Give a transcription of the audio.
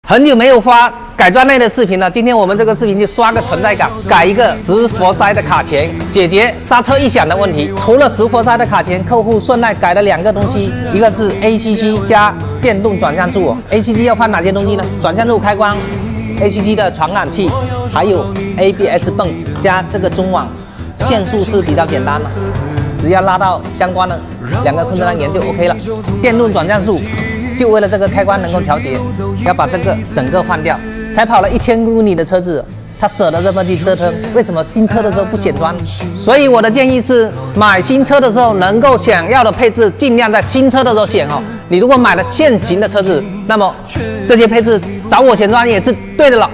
很久没有发改装类的视频了，今天我们这个视频就刷个存在感，改一个10活塞的卡钳，解决刹车异响的问题。除了10活塞的卡钳，客户顺带改了2个东西，一个是 ACC 加电动转向柱。ACC 要换哪些东西呢？转向柱开关、ACC 的传感器，还有 ABS 泵加这个中网。线束是比较简单的，只要拉到相关的2个控制单元就 OK 了。电动转向束。就为了这个开关能够调节，要把这个整个换掉。才跑了1000公里的车子，他舍得这么去折腾，为什么新车的时候不选装？所以我的建议是，买新车的时候能够想要的配置，尽量在新车的时候选哦。你如果买了现行的车子，那么这些配置找我选装也是对的了。